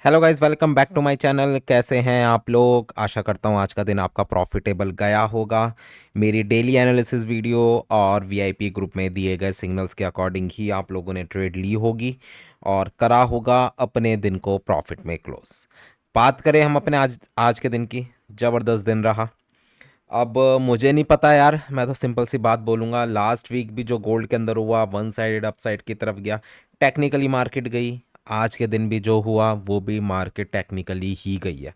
Hello guys, welcome back to my channel. कैसे हैं आप लोग? आशा करता हूँ आज का दिन आपका प्रॉफिटेबल गया होगा। मेरी डेली एनालिसिस वीडियो और वीआईपी ग्रुप में दिए गए सिग्नल्स के अकॉर्डिंग ही आप लोगों ने ट्रेड ली होगी और करा होगा अपने दिन को प्रॉफिट में क्लोज। बात करें हम अपने आज आज के दिन की, ज़बरदस्त दिन रहा। अब मुझे नहीं पता यार, मैं तो सिंपल सी बात बोलूँगा। लास्ट वीक भी जो गोल्ड के अंदर हुआ, वन साइडेड अपसाइड की तरफ गया, टेक्निकली मार्केट गई। आज के दिन भी जो हुआ वो भी मार्केट टेक्निकली ही गई है।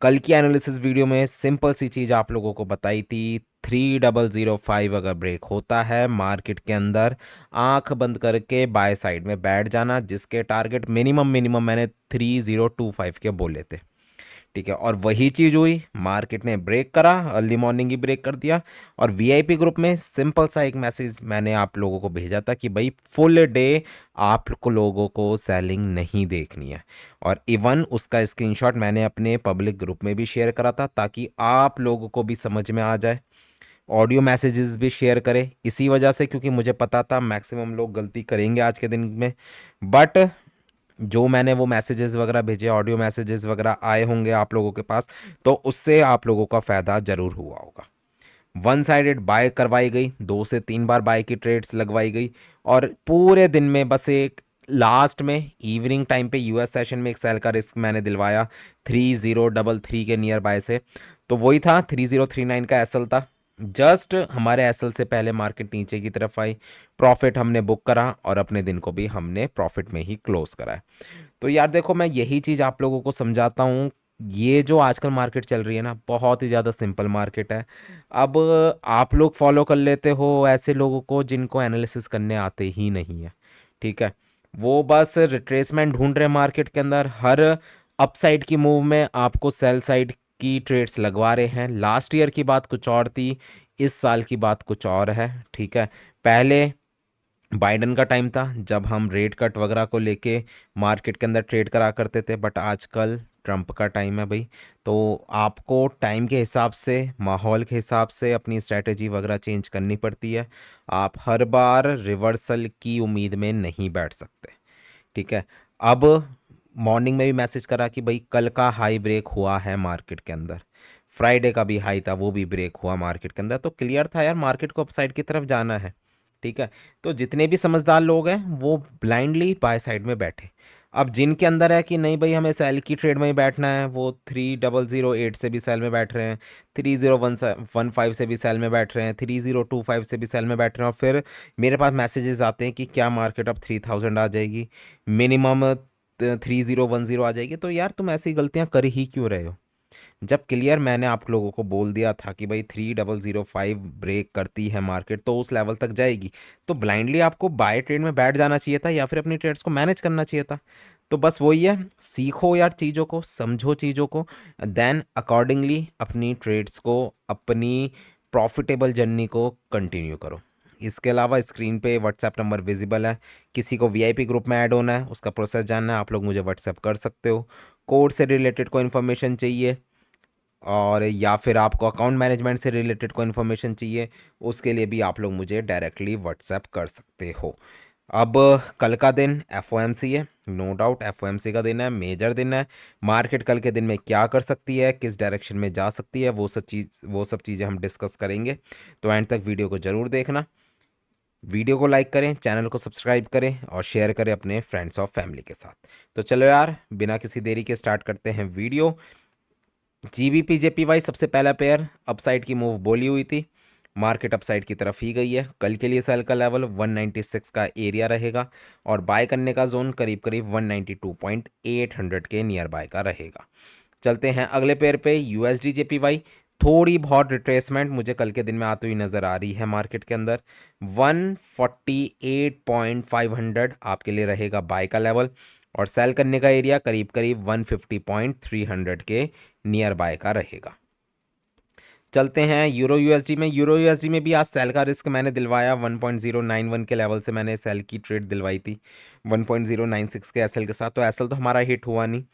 कल की एनालिसिस वीडियो में सिंपल सी चीज़ आप लोगों को बताई थी, 3005 अगर ब्रेक होता है मार्केट के अंदर, आंख बंद करके बाय साइड में बैठ जाना, जिसके टारगेट मिनिमम मिनिमम मैंने 3025 के बोले थे। ठीक है, और वही चीज़ हुई, मार्केट ने ब्रेक करा, अर्ली मॉर्निंग ही ब्रेक कर दिया। और वीआईपी ग्रुप में सिंपल सा एक मैसेज मैंने आप लोगों को भेजा था कि भाई फुल डे आप लोगों को सेलिंग नहीं देखनी है। और इवन उसका स्क्रीनशॉट मैंने अपने पब्लिक ग्रुप में भी शेयर करा था ताकि आप लोगों को भी समझ में आ जाए। ऑडियो मैसेजेस भी शेयर करें इसी वजह से, क्योंकि मुझे पता था मैक्सिमम लोग गलती करेंगे आज के दिन में। बट जो मैंने वो मैसेजेस वगैरह भेजे, ऑडियो मैसेजेस वगैरह आए होंगे आप लोगों के पास, तो उससे आप लोगों का फ़ायदा ज़रूर हुआ होगा। वन साइडेड बाय करवाई गई, 2 से 3 बार बाय की ट्रेड्स लगवाई गई। और पूरे दिन में बस एक लास्ट में इवनिंग टाइम पे यूएस सेशन में एक सेल का रिस्क मैंने दिलवाया 3033 के नियर बाय से। तो वही था, 3039 का एसएल था। जस्ट हमारे एसएल से पहले मार्केट नीचे की तरफ आई, प्रॉफिट हमने बुक करा और अपने दिन को भी हमने प्रॉफिट में ही क्लोज करा है। तो यार देखो, मैं यही चीज़ आप लोगों को समझाता हूँ। ये जो आजकल मार्केट चल रही है ना, बहुत ही ज़्यादा सिंपल मार्केट है। अब आप लोग फॉलो कर लेते हो ऐसे लोगों को जिनको एनालिसिस करने आते ही नहीं है। ठीक है, वो बस रिट्रेसमेंट ढूंढ रहे हैं मार्केट के अंदर। हर अपसाइड की मूव में आपको सेल साइड की ट्रेड्स लगवा रहे हैं। लास्ट ईयर की बात कुछ और थी, इस साल की बात कुछ और है। ठीक है, पहले बाइडन का टाइम था जब हम रेट कट वगैरह को लेके मार्केट के अंदर ट्रेड करा करते थे, बट आजकल ट्रंप का टाइम है भाई। तो आपको टाइम के हिसाब से, माहौल के हिसाब से अपनी स्ट्रैटेजी वगैरह चेंज करनी पड़ती है। आप हर बार रिवर्सल की उम्मीद में नहीं बैठ सकते। ठीक है, अब मॉर्निंग में भी मैसेज करा कि भाई कल का हाई ब्रेक हुआ है मार्केट के अंदर, फ्राइडे का भी हाई था वो भी ब्रेक हुआ मार्केट के अंदर, तो क्लियर था यार मार्केट को अपसाइड की तरफ जाना है। ठीक है, तो जितने भी समझदार लोग हैं वो ब्लाइंडली बाय साइड में बैठे। अब जिनके अंदर है कि नहीं भाई हमें सेल की ट्रेड में ही बैठना है, वो 3008 से भी सेल में बैठ रहे हैं, 3015 से भी सेल में बैठ रहे हैं, 3025 से भी सेल में बैठ रहे हैं। और फिर मेरे पास मैसेजेस आते हैं कि क्या मार्केट अब 3000 आ जाएगी, मिनिमम 3010 आ जाएगी। तो यार तुम ऐसी गलतियां कर ही क्यों रहे हो, जब क्लियर मैंने आप लोगों को बोल दिया था कि भाई 3005 ब्रेक करती है मार्केट तो उस लेवल तक जाएगी। तो ब्लाइंडली आपको बाय ट्रेड में बैठ जाना चाहिए था या फिर अपनी ट्रेड्स को मैनेज करना चाहिए था। तो बस वही है, सीखो यार चीज़ों को, समझो चीज़ों को, देन अकॉर्डिंगली अपनी ट्रेड्स को, अपनी प्रॉफिटेबल जर्नी को कंटिन्यू करो। इसके अलावा स्क्रीन पे व्हाट्सएप नंबर विजिबल है। किसी को वीआईपी ग्रुप में ऐड होना है, उसका प्रोसेस जानना है, आप लोग मुझे व्हाट्सएप कर सकते हो। कोड से रिलेटेड कोई इन्फॉर्मेशन चाहिए, और या फिर आपको अकाउंट मैनेजमेंट से रिलेटेड कोई इन्फॉर्मेशन चाहिए, उसके लिए भी आप लोग मुझे डायरेक्टली व्हाट्सएप कर सकते हो। अब कल का दिन एफओएमसी है, नो डाउट एफओएमसी का दिन है, मेजर दिन है। मार्केट कल के दिन में क्या कर सकती है, किस डायरेक्शन में जा सकती है, वो सब चीज़ें हम डिस्कस करेंगे। तो एंड तक वीडियो को ज़रूर देखना। वीडियो को लाइक करें, चैनल को सब्सक्राइब करें और शेयर करें अपने फ्रेंड्स और फैमिली के साथ। तो चलो यार, बिना किसी देरी के स्टार्ट करते हैं वीडियो। जीबीपी जेपीवाई सबसे पहला पेयर अपसाइड की मूव बोली हुई थी, मार्केट अपसाइड की तरफ ही गई है। कल के लिए सेल का लेवल 196 का एरिया रहेगा और बाय करने का जोन करीब करीब 192.800 के नियर बाय का रहेगा। चलते हैं अगले पेयर पे, यूएसडी जेपीवाई। थोड़ी बहुत रिट्रेसमेंट मुझे कल के दिन में आती हुई नज़र आ रही है मार्केट के अंदर। 148.500 आपके लिए रहेगा बाय का लेवल और सेल करने का एरिया करीब करीब 150.300 के नियर बाय का रहेगा। चलते हैं यूरो यूएसडी में। यूरो यूएसडी में भी आज सेल का रिस्क मैंने दिलवाया, 1.091 के लेवल से मैंने सेल की ट्रेड दिलवाई थी 1.096 के एसएल के साथ। तो एसएल तो हमारा हिट हुआ नहीं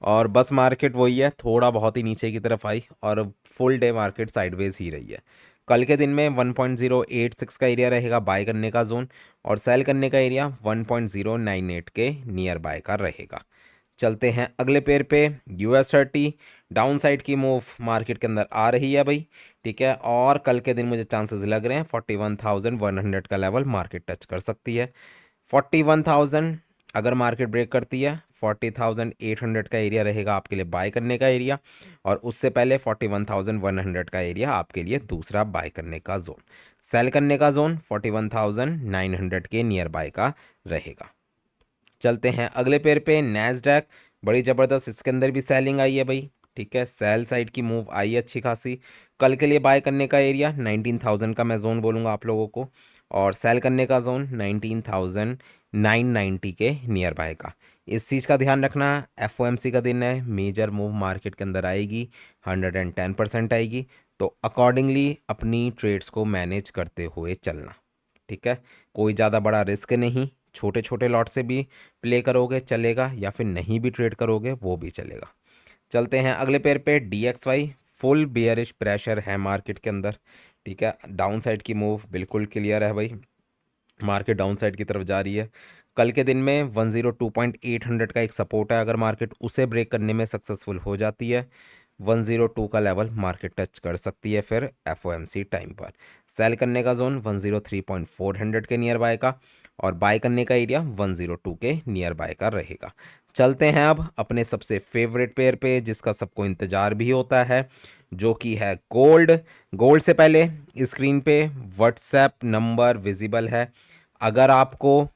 और बस मार्केट वही है, थोड़ा बहुत ही नीचे की तरफ आई और फुल डे मार्केट साइडवेज ही रही है। कल के दिन में 1.086 का एरिया रहेगा बाय करने का जोन और सेल करने का एरिया 1.098 के नियर बाय का रहेगा। चलते हैं अगले पेयर पे US30। डाउन साइड की मूव मार्केट के अंदर आ रही है भाई, ठीक है। और कल के दिन मुझे चांसेस लग रहे हैं 41,100 का लेवल मार्केट टच कर सकती है। 41,000 अगर मार्केट ब्रेक करती है, 40,800 का एरिया रहेगा आपके लिए बाय करने का एरिया, और उससे पहले 41,100 का एरिया आपके लिए दूसरा बाय करने का जोन। सेल करने का जोन 41,900 के नियर बाय का रहेगा। चलते हैं अगले पेयर पे नैस्डैक। बड़ी ज़बरदस्त इसके अंदर भी सेलिंग आई है भाई, ठीक है। सेल साइड की मूव आई है अच्छी खासी। कल के लिए बाय करने का एरिया 19,000 का मैं जोन बोलूँगा आप लोगों को, और सेल करने का जोन 19,990 के नियर बाय का। इस चीज़ का ध्यान रखना, FOMC का दिन है, मेजर मूव मार्केट के अंदर आएगी, 110% आएगी, तो अकॉर्डिंगली अपनी ट्रेड्स को मैनेज करते हुए चलना, ठीक है। कोई ज़्यादा बड़ा रिस्क नहीं, छोटे छोटे लॉट से भी प्ले करोगे चलेगा, या फिर नहीं भी ट्रेड करोगे वो भी चलेगा। चलते हैं अगले पेयर पे DXY। फुल बियरिश प्रेशर है मार्केट के अंदर, ठीक है। डाउन साइड की मूव बिल्कुल क्लियर है भाई, मार्केट डाउन साइड की तरफ जा रही है। कल के दिन में 102.800 का एक सपोर्ट है, अगर मार्केट उसे ब्रेक करने में सक्सेसफुल हो जाती है 102 का लेवल मार्केट टच कर सकती है फिर FOMC टाइम पर। सेल करने का जोन 103.400 के नियर बाय का, और बाय करने का एरिया 102 के नियर बाय का रहेगा। चलते हैं अब अपने सबसे फेवरेट पेयर पे, जिसका सबको इंतजार भी होता है, जो कि है गोल्ड। गोल्ड से पहले स्क्रीन पे व्हाट्सएप नंबर विजिबल है। अगर आपको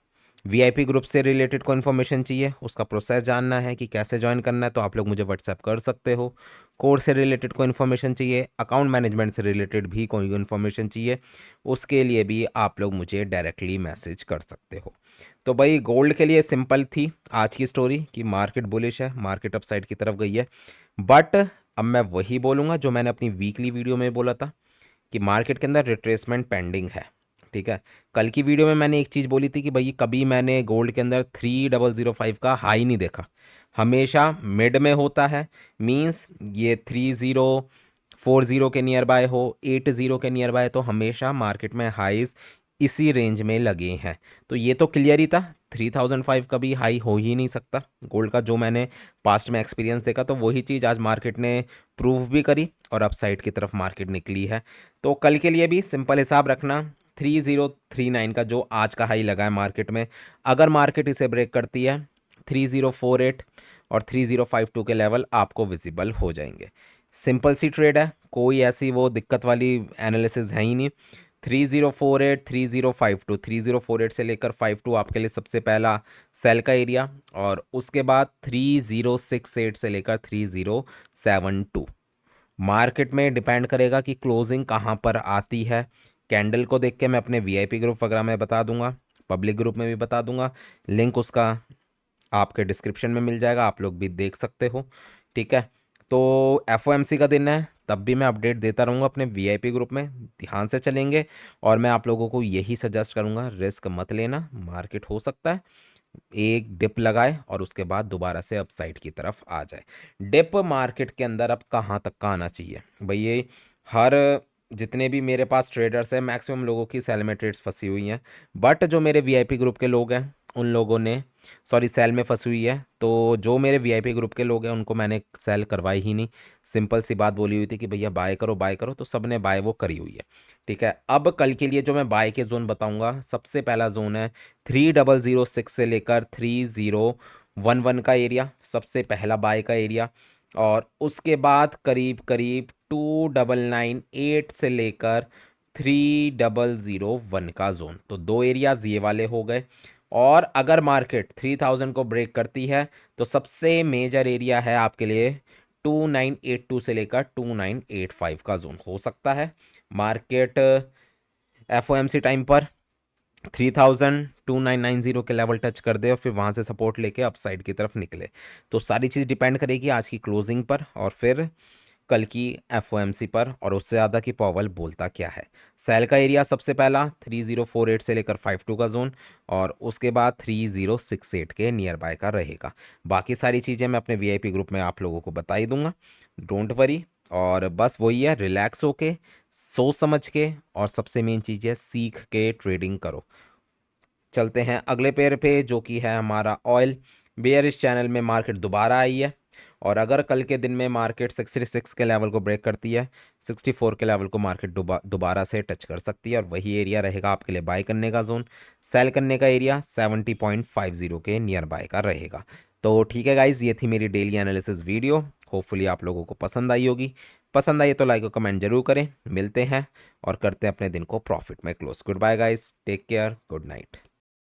VIP ग्रुप से रिलेटेड कोई इन्फॉर्मेशन चाहिए, उसका प्रोसेस जानना है कि कैसे ज्वाइन करना है, तो आप लोग मुझे व्हाट्सएप कर सकते हो। कोर्स से रिलेटेड कोई इन्फॉर्मेशन चाहिए, अकाउंट मैनेजमेंट से रिलेटेड भी कोई इन्फॉर्मेशन चाहिए, उसके लिए भी आप लोग मुझे डायरेक्टली मैसेज कर सकते हो। तो भाई गोल्ड के लिए सिंपल थी आज की स्टोरी कि मार्केट बुलिश है, मार्केट अपसाइड की तरफ गई है, बट अब मैं वही बोलूँगा जो मैंने अपनी वीकली वीडियो में बोला था कि मार्केट के अंदर रिट्रेसमेंट पेंडिंग है, ठीक है। कल की वीडियो में मैंने एक चीज़ बोली थी कि भाई कभी मैंने गोल्ड के अंदर 3005 का हाई नहीं देखा, हमेशा मिड में होता है। मींस ये 3040 के नियर बाय हो, 80 के नियर बाय, तो हमेशा मार्केट में हाईज इसी रेंज में लगे हैं। तो ये तो क्लियर ही था 3005 कभी हाई हो ही नहीं सकता गोल्ड का, जो मैंने पास्ट में एक्सपीरियंस देखा, तो वही चीज़ आज मार्केट ने प्रूव भी करी और अपसाइड की तरफ मार्केट निकली है। तो कल के लिए भी सिंपल हिसाब रखना, 3039 का जो आज का हाई लगा है मार्केट में, अगर मार्केट इसे ब्रेक करती है 3048 और 3052 के लेवल आपको विजिबल हो जाएंगे। सिंपल सी ट्रेड है, कोई ऐसी वो दिक्कत वाली एनालिसिस है ही नहीं। 3048 3052, 3048 से लेकर 52 आपके लिए सबसे पहला सेल का एरिया, और उसके बाद 3068 से लेकर 3072। मार्केट में डिपेंड करेगा कि क्लोजिंग कहाँ पर आती है। कैंडल को देख के मैं अपने VIP ग्रुप वगैरह में बता दूंगा, पब्लिक ग्रुप में भी बता दूंगा, लिंक उसका आपके डिस्क्रिप्शन में मिल जाएगा, आप लोग भी देख सकते हो, ठीक है। तो FOMC का दिन है, तब भी मैं अपडेट देता रहूँगा अपने VIP ग्रुप में, ध्यान से चलेंगे। और मैं आप लोगों को यही सजेस्ट करूँगा, रिस्क मत लेना, मार्केट हो सकता है एक डिप लगाए और उसके बाद दोबारा से अपसाइड की तरफ आ जाए। डिप मार्केट के अंदर अब कहाँ तक का आना चाहिए भाई, ये हर जितने भी मेरे पास ट्रेडर्स हैं, मैक्सिमम लोगों की सेल में ट्रेड्स फंसी हुई हैं, बट जो मेरे VIP ग्रुप के लोग हैं उन लोगों ने, सॉरी, सेल में फंसी हुई है, तो जो मेरे VIP ग्रुप के लोग हैं उनको मैंने सेल करवाई ही नहीं। सिंपल सी बात बोली हुई थी कि भैया बाय करो बाय करो, तो सब ने बाय वो करी हुई है, ठीक है। अब कल के लिए जो मैं बाय के जोन बताऊंगा, सबसे पहला जोन है 3006 से लेकर 3011 का एरिया, सबसे पहला बाय का एरिया। और उसके बाद करीब करीब 2998 से लेकर 3001 का जोन, तो दो एरियाज ये वाले हो गए। और अगर मार्केट 3000 को ब्रेक करती है तो सबसे मेजर एरिया है आपके लिए 2982 से लेकर 2985 का जोन हो सकता है। मार्केट FOMC टाइम पर 3000 2990 के लेवल टच कर दे और फिर वहाँ से सपोर्ट लेके अपसाइड की तरफ निकले, तो सारी चीज़ डिपेंड करेगी आज की क्लोजिंग पर और फिर कल की FOMC पर, और उससे ज़्यादा कि पॉवल बोलता क्या है। सेल का एरिया सबसे पहला 3048 से लेकर 52 का जोन, और उसके बाद 3068 के नियर बाय का रहेगा। बाकी सारी चीज़ें मैं अपने VIP ग्रुप में आप लोगों को बता ही दूंगा, डोंट वरी। और बस वही है, रिलैक्स होके सोच समझ के, और सबसे मेन चीज़ है सीख के ट्रेडिंग करो। चलते हैं अगले पेयर पे, जो कि है हमारा ऑयल। बेयरिश चैनल में मार्केट दोबारा आई है, और अगर कल के दिन में मार्केट 66 के लेवल को ब्रेक करती है, 64 के लेवल को मार्केट दोबारा से टच कर सकती है, और वही एरिया रहेगा आपके लिए बाय करने का जोन। सेल करने का एरिया 70.50 के नियर बाय का रहेगा। तो ठीक है गाइज, ये थी मेरी डेली एनालिसिस वीडियो। होपफुली आप लोगों को पसंद आई होगी। पसंद आई तो लाइक और कमेंट जरूर करें। मिलते हैं और करते हैं अपने दिन को प्रॉफिट में close. Goodbye guys, take care, good night.